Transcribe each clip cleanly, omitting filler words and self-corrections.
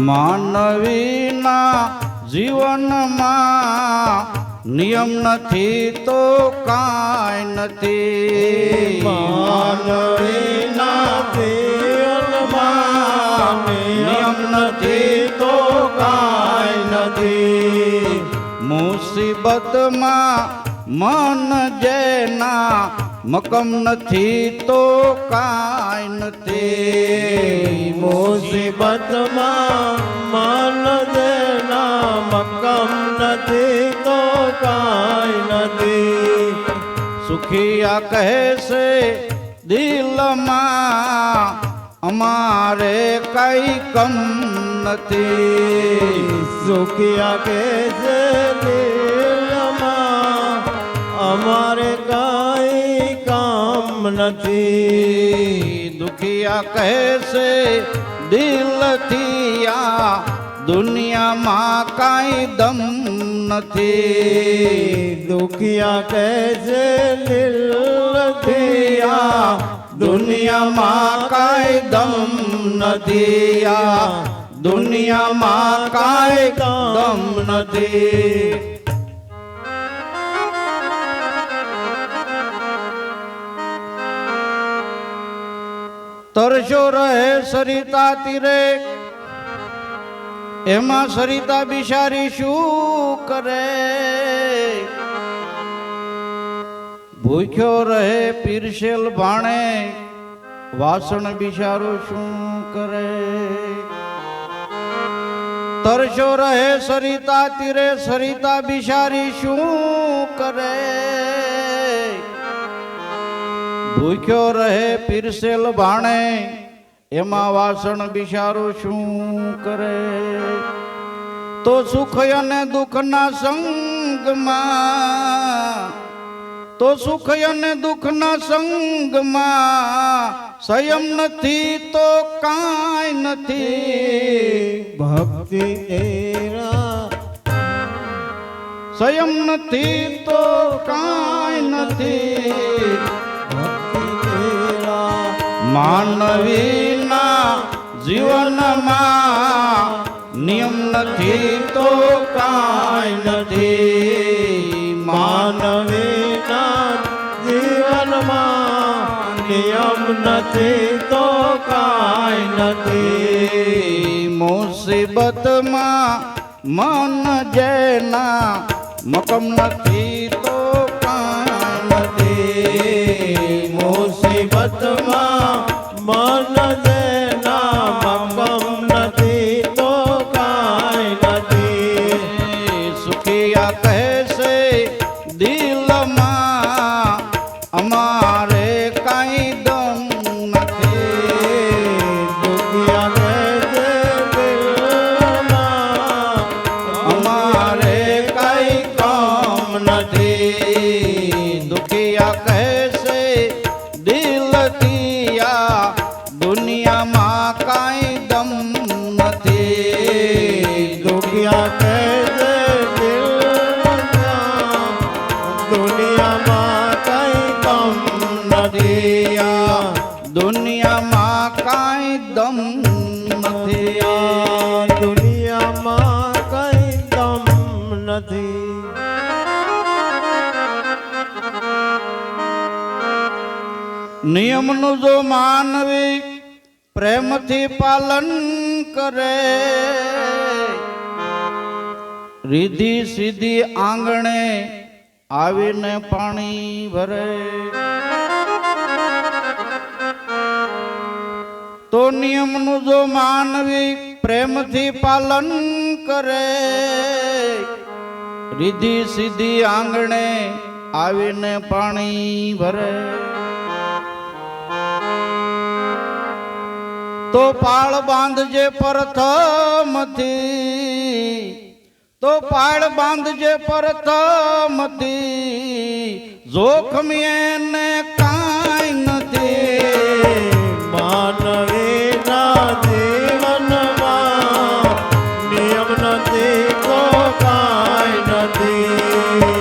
માનવીના જીવનમાં નિયમ નથી તો કાંઈ નથી. માનવીના જીવનમાં નિયમ નથી તો કાંઈ નથી. મુસીબતમાં મન જેના મકમ નથી તો કાંઈ નથી. મુસીબતમાં મન જેના મકમ નથી તો કાંઈ નથી. સુખિયા કહે છે દિલમાં અમારે કઈ કમ નથી. સુખિયા કહે છે દિલમાં અમારે કાંઈ કામ નથી. દુખિયા કહે છે દિલથી આ દુનિયામાં કાંઈ દમ નથી. દુખિયા કહે છે દિલથી આ દુનિયામાં કાંઈ દમ નથી. આ દુનિયામાં કાંઈ દમ નથી. તરસ્યો રહે સરિતા તીરે એમાં સરિતા બિચારી શું કરે. ભૂખ્યો રહે પીરસેલ ભાણે વાસણ બિચારો શું કરે. તરસ્યો રહે સરિતા તીરે સરિતા બિચારી શું કરે. ભૂખ્યો રહે પીરસેલ ભાણે એમાં વાસણ બિચારો શું કરે. તો સુખ અને દુઃખના સંગમાં તો સુખ અને દુઃખના સંગમાં સંયમ નથી તો કાંઈ નથી. ભક્તિ તેરા સંયમ નથી તો કાંઈ નથી. માનવીના જીવનમાં નિયમ નથી તો કાંઈ નથી. માનવીના જીવનમાં નિયમ નથી તો કાંઈ નથી. મુસીબતમાં મન જેના મકમ નથી તો કાંઈ નથી. મુસીબતમાં મન જેના મકમ નથી તો કાંઈ નથી. સુખિયા કહે છે દિલમાં અમારે કાંઈ દમ નથી. દુખિયા કહે છે દિલમાં અમારે કાંઈ કામ નથી. દુખિયા કહે છે દિલથી આ દુનિયામાં કાંઈ દમ નથી. દુખિયા કહે છે દિલમાં દુનિયામાં કાંઈ કામ નથી. આ દુનિયામાં કાંઈ દમ નથી. આ દુનિયામાં કાંઈ દમ નથી. નિયમનું જો માનવી પ્રેમથી પાલન કરે રીધિ સીધી આંગણે આવીને પાણી ભરે. તો નિયમનું જો માનવી પ્રેમથી પાલન કરે રીધિ સીધી આંગણે આવીને પાણી ભરે. તો પાળ બાંધજે પ્રથમથી તો પાળ બાંધજે પ્રથમથી જોખમ એને કાંઈ નથી. માનવીના જીવનમાં નિયમ નથી તો કાંઈ નથી.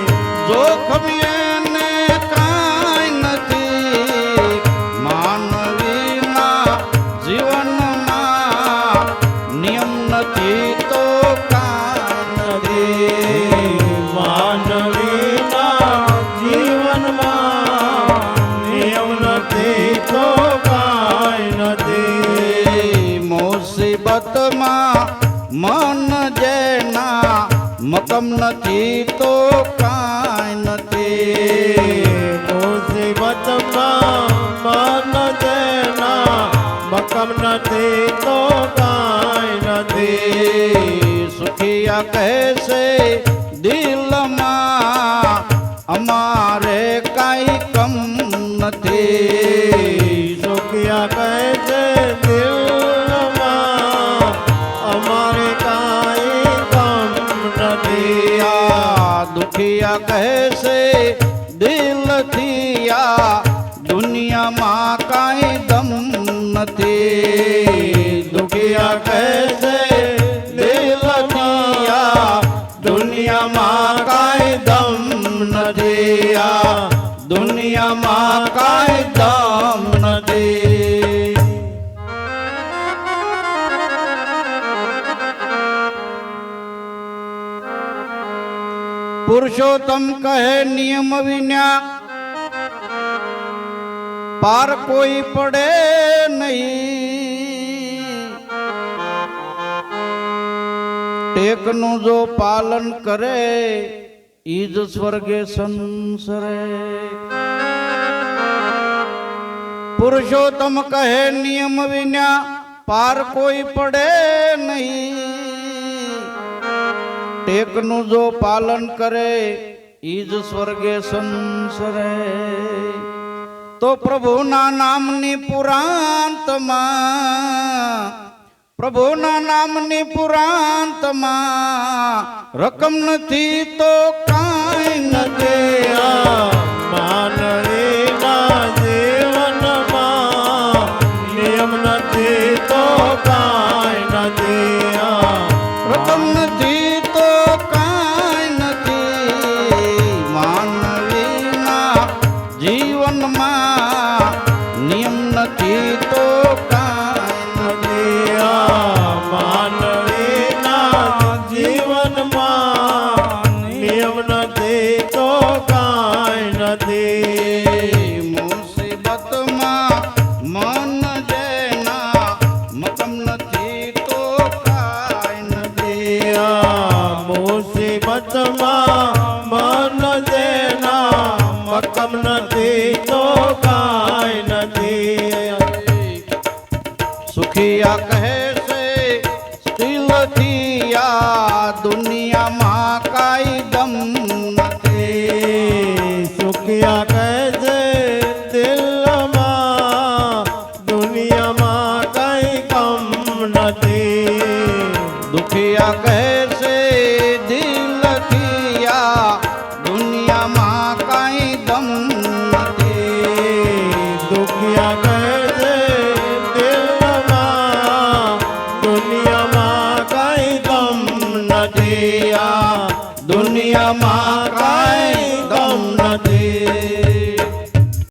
જોખમ એને કાંઈ નથી. માનવીના જીવનમાં નિયમ નથી મુસીબતમાં મન જેના મકમ નથી તો કાંઈ નથી. મુસીબતમાં મન જેના મકમ નથી તો કાંઈ નથી. સુખિયા કહેશે દિલમાં અમારે કાંઈ કમ નથી. સુખિયા કહે છે દિલમાં અમારે કાંઈ કમ નથી. દુખિયા કહેશે દિલથી આ દુનિયામાં કાંઈ દમ નથી. દુખિયા કહે છે દિલથી આ દુનિયામાં કાંઈ દમ નથી. આ દુનિયામાં કાંઈ દમ નથી. પુરુષોત્તમ કહે નિયમ વિના પાર કોઈ પડે નહીં. ટેકનું જો પાલન કરે ઈજ સ્વર્ગે સંસરે. પુરુષોત્તમ કહે નિયમ વિના પાર કોઈ પડે નહીં. ટેકનું જો પાલન કરે ઈજ સ્વર્ગે સંસરે. તો પ્રભુના નામની પુરાંતમાં પ્રભુના નામની પુરાંતમાં રકમ નથી તો કાંઈ નથી. માનવીના જીવનમાં નિયમ નથી તો કાંઈ નથી. રકમ નથી તો કાંઈ નથી. માનવીના જીવનમાં નિયમ નથી તો કાંઈ નથી. માનવીના જીવનમાં નિયમ નથી તો કાંઈ નથી. મુસીબતમાં મન જેના મકમ નથી તો કાંઈ નથી. મુસીબતમાં મન જેના મકમ નથી તો કાંઈ નથી. સુખિયા કહે છે દિલથી આ દુનિયામાં કાંઈ દમ નથી. સુખિયા કહે છે